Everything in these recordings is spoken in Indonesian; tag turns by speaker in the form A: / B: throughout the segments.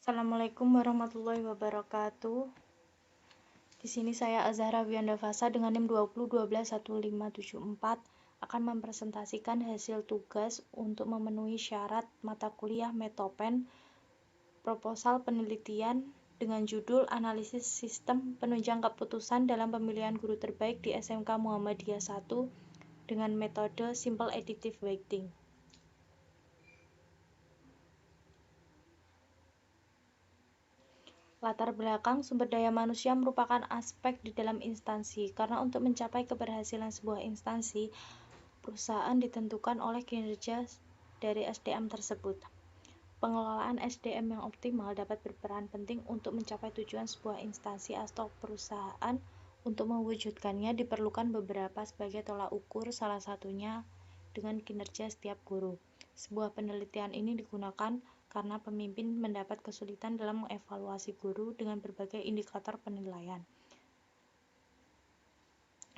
A: Assalamualaikum warahmatullahi wabarakatuh. Di sini saya Azhara Wiandavasa dengan NIM 20121574 akan mempresentasikan hasil tugas untuk memenuhi syarat mata kuliah Metopen proposal penelitian dengan judul Analisis Sistem Penunjang Keputusan dalam Pemilihan Guru Terbaik di SMK Muhammadiyah 1 dengan metode Simple Additive Weighting. Latar belakang sumber daya manusia merupakan aspek di dalam instansi, karena untuk mencapai keberhasilan sebuah instansi, perusahaan ditentukan oleh kinerja dari SDM tersebut. Pengelolaan SDM yang optimal dapat berperan penting untuk mencapai tujuan sebuah instansi atau perusahaan. Untuk mewujudkannya diperlukan beberapa sebagai tolak ukur, salah satunya dengan kinerja setiap guru. Sebuah penelitian ini digunakan karena pemimpin mendapat kesulitan dalam mengevaluasi guru dengan berbagai indikator penilaian.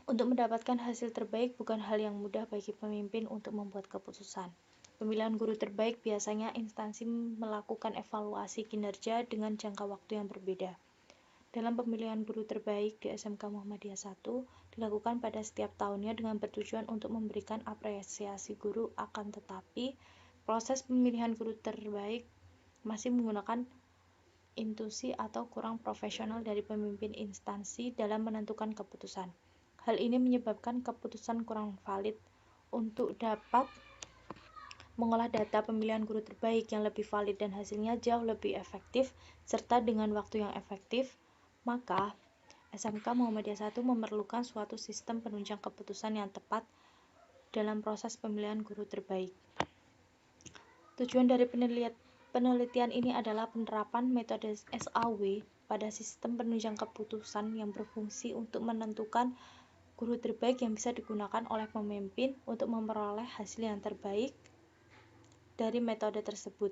A: Untuk mendapatkan hasil terbaik bukan hal yang mudah bagi pemimpin untuk membuat keputusan. Pemilihan guru terbaik biasanya instansi melakukan evaluasi kinerja dengan jangka waktu yang berbeda. Dalam pemilihan guru terbaik di SMK Muhammadiyah 1 dilakukan pada setiap tahunnya dengan bertujuan untuk memberikan apresiasi guru, akan tetapi proses pemilihan guru terbaik masih menggunakan intuisi atau kurang profesional dari pemimpin instansi dalam menentukan keputusan. Hal ini menyebabkan keputusan kurang valid. Untuk dapat mengolah data pemilihan guru terbaik yang lebih valid dan hasilnya jauh lebih efektif serta dengan waktu yang efektif, maka SMK Muhammadiyah 1 memerlukan suatu sistem penunjang keputusan yang tepat dalam proses pemilihan guru terbaik. Tujuan dari penelitian ini adalah penerapan metode SAW pada sistem penunjang keputusan yang berfungsi untuk menentukan guru terbaik yang bisa digunakan oleh pemimpin untuk memperoleh hasil yang terbaik dari metode tersebut.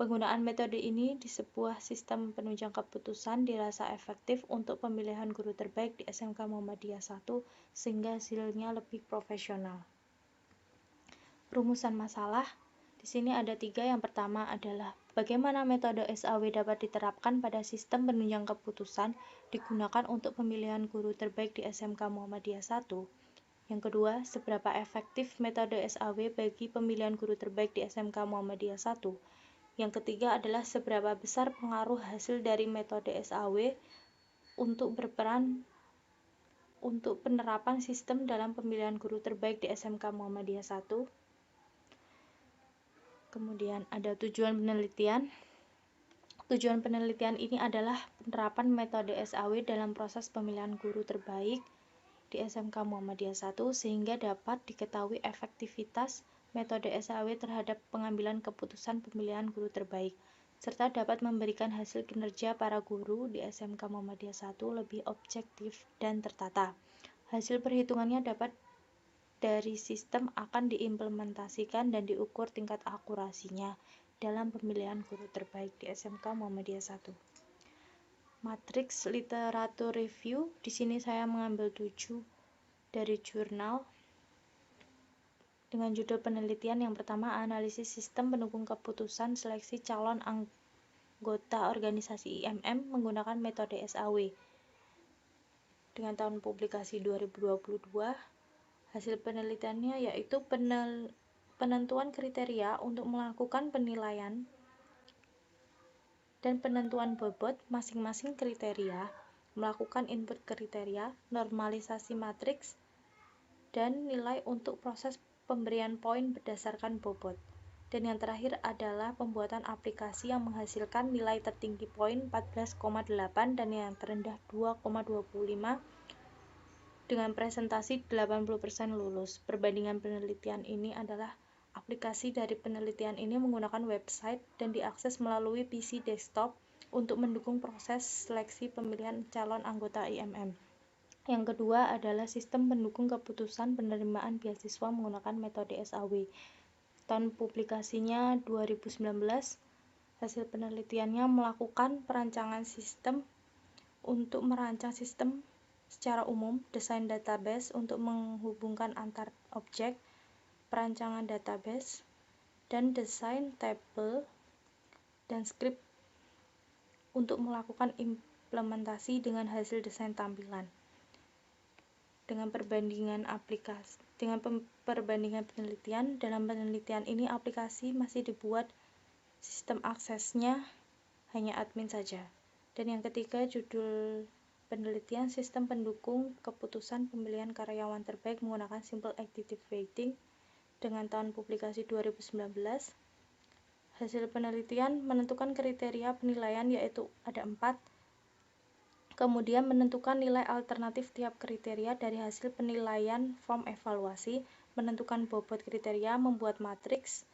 A: Penggunaan metode ini di sebuah sistem penunjang keputusan dirasa efektif untuk pemilihan guru terbaik di SMK Muhammadiyah 1 sehingga hasilnya lebih profesional. Rumusan masalah di sini ada 3. Yang pertama adalah bagaimana metode SAW dapat diterapkan pada sistem penunjang keputusan digunakan untuk pemilihan guru terbaik di SMK Muhammadiyah 1. Yang kedua, seberapa efektif metode SAW bagi pemilihan guru terbaik di SMK Muhammadiyah 1. Yang ketiga adalah seberapa besar pengaruh hasil dari metode SAW untuk berperan untuk penerapan sistem dalam pemilihan guru terbaik di SMK Muhammadiyah 1. Kemudian ada tujuan penelitian. Tujuan penelitian ini adalah penerapan metode SAW dalam proses pemilihan guru terbaik di SMK Muhammadiyah 1 sehingga dapat diketahui efektivitas metode SAW terhadap pengambilan keputusan pemilihan guru terbaik, serta dapat memberikan hasil kinerja para guru di SMK Muhammadiyah 1 lebih objektif dan tertata. Hasil perhitungannya dapat dari sistem akan diimplementasikan dan diukur tingkat akurasinya dalam pemilihan guru terbaik di SMK Muhammadiyah 1. Matriks literatur review, di sini saya mengambil 7 dari jurnal dengan judul penelitian. Yang pertama, analisis sistem pendukung keputusan seleksi calon anggota organisasi IMM menggunakan metode SAW. Dengan tahun publikasi 2022, hasil penelitiannya yaitu penentuan kriteria untuk melakukan penilaian dan penentuan bobot masing-masing kriteria, melakukan input kriteria, normalisasi matriks, dan nilai untuk proses pemberian poin berdasarkan bobot. Dan yang terakhir adalah pembuatan aplikasi yang menghasilkan nilai tertinggi poin 14,8 dan yang terendah 2,25 dengan presentasi 80% lulus. Perbandingan penelitian ini adalah aplikasi dari penelitian ini menggunakan website dan diakses melalui PC desktop untuk mendukung proses seleksi pemilihan calon anggota IMM. Yang kedua adalah sistem pendukung keputusan penerimaan beasiswa menggunakan metode SAW. Tahun publikasinya 2019. Hasil penelitiannya melakukan perancangan sistem untuk merancang sistem secara umum, desain database untuk menghubungkan antar objek, perancangan database, dan desain tabel dan skrip untuk melakukan implementasi dengan hasil desain tampilan. Dengan perbandingan penelitian, dalam penelitian ini aplikasi masih dibuat sistem aksesnya hanya admin saja. Dan yang ketiga, judul penelitian sistem pendukung keputusan pemilihan karyawan terbaik menggunakan Simple Additive Weighting dengan tahun publikasi 2019. Hasil penelitian menentukan kriteria penilaian yaitu ada 4, kemudian menentukan nilai alternatif tiap kriteria dari hasil penilaian form evaluasi, menentukan bobot kriteria, membuat matriks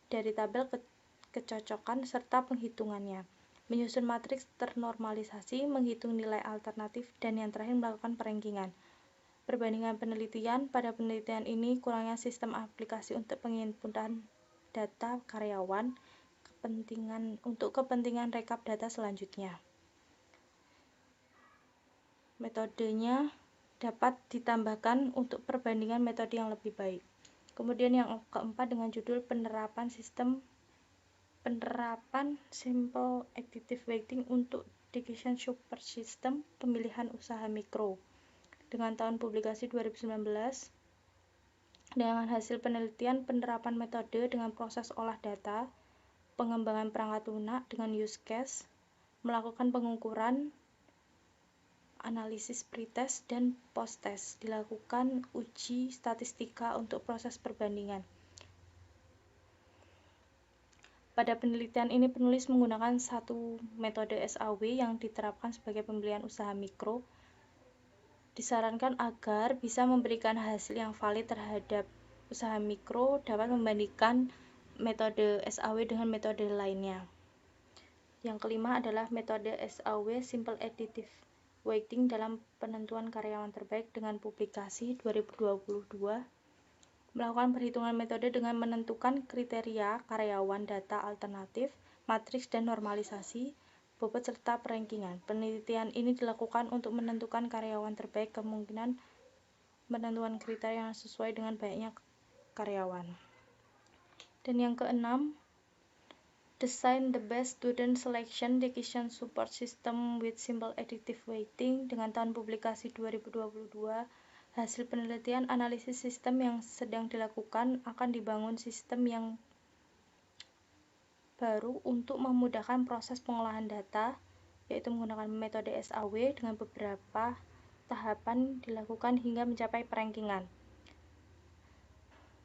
A: dari tabel kecocokan serta penghitungannya, menyusun matriks ternormalisasi, menghitung nilai alternatif, dan yang terakhir melakukan perankingan. Perbandingan penelitian, pada penelitian ini kurangnya sistem aplikasi untuk penginputan data karyawan untuk kepentingan rekap data selanjutnya. Metodenya dapat ditambahkan untuk perbandingan metode yang lebih baik. Kemudian yang keempat dengan judul penerapan Simple Additive Weighting untuk Decision Support System pemilihan usaha mikro dengan tahun publikasi 2019. Dengan hasil penelitian penerapan metode dengan proses olah data, pengembangan perangkat lunak dengan use case, melakukan pengukuran, analisis pretest dan post-test, dilakukan uji statistika untuk proses perbandingan. Pada penelitian ini penulis menggunakan satu metode SAW yang diterapkan sebagai pemilihan usaha mikro. Disarankan agar bisa memberikan hasil yang valid terhadap usaha mikro dapat membandingkan metode SAW dengan metode lainnya. Yang kelima adalah metode SAW Simple Additive Weighting dalam penentuan karyawan terbaik dengan publikasi 2022. Melakukan perhitungan metode dengan menentukan kriteria karyawan, data alternatif, matriks dan normalisasi, bobot serta perankingan. Penelitian ini dilakukan untuk menentukan karyawan terbaik, kemungkinan menentukan kriteria yang sesuai dengan banyaknya karyawan. Dan yang keenam, Design the Best Student Selection Decision Support System with Simple Additive Weighting dengan tahun publikasi 2022. Hasil penelitian analisis sistem yang sedang dilakukan akan dibangun sistem yang baru untuk memudahkan proses pengolahan data, yaitu menggunakan metode SAW dengan beberapa tahapan dilakukan hingga mencapai perankingan.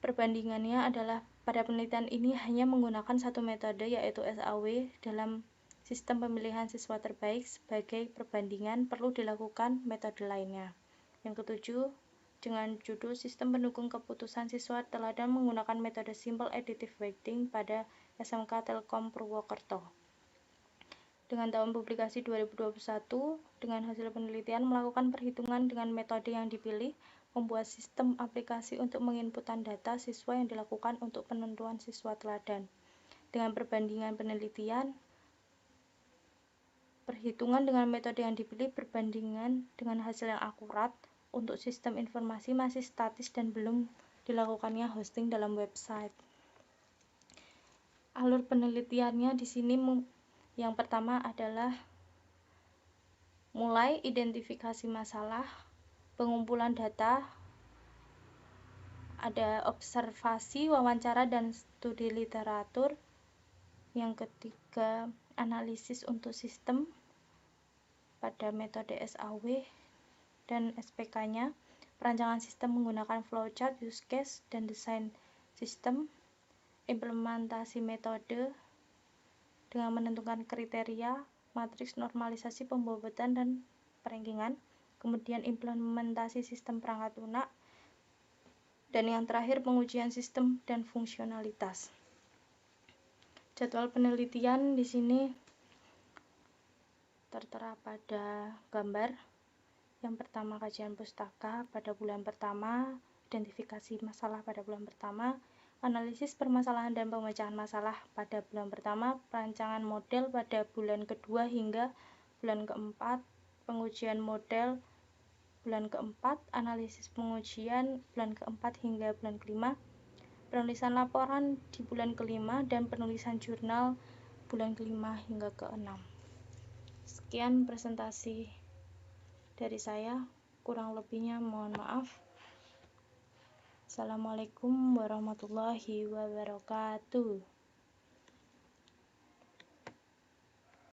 A: Perbandingannya adalah pada penelitian ini hanya menggunakan satu metode yaitu SAW dalam sistem pemilihan siswa terbaik. Sebagai perbandingan perlu dilakukan metode lainnya. Yang ketujuh, dengan judul Sistem Pendukung Keputusan Siswa Teladan menggunakan metode Simple Additive Weighting pada SMK Telkom Purwokerto. Dengan tahun publikasi 2021, dengan hasil penelitian melakukan perhitungan dengan metode yang dipilih, membuat sistem aplikasi untuk menginputan data siswa yang dilakukan untuk penentuan siswa teladan. Dengan perbandingan penelitian, perhitungan dengan metode yang dipilih berbandingan dengan hasil yang akurat. Untuk sistem informasi masih statis dan belum dilakukannya hosting dalam website. Alur penelitiannya di sini yang pertama adalah mulai identifikasi masalah, pengumpulan data, ada observasi, wawancara, dan studi literatur. Yang ketiga, analisis untuk sistem pada metode SAW dan SPK-nya, perancangan sistem menggunakan flowchart, use case, dan desain sistem, implementasi metode dengan menentukan kriteria, matriks normalisasi, pembobotan, dan perankingan, kemudian implementasi sistem perangkat lunak, dan yang terakhir pengujian sistem dan fungsionalitas. Jadwal penelitian di sini tertera pada gambar. Yang pertama, kajian pustaka pada bulan pertama, identifikasi masalah pada bulan pertama, analisis permasalahan dan pemecahan masalah pada bulan pertama, perancangan model pada bulan kedua hingga bulan keempat, pengujian model bulan keempat, analisis pengujian bulan keempat hingga bulan kelima, penulisan laporan di bulan kelima, dan penulisan jurnal bulan kelima hingga ke-6. Sekian presentasi dari saya, kurang lebihnya mohon maaf. Assalamualaikum warahmatullahi wabarakatuh.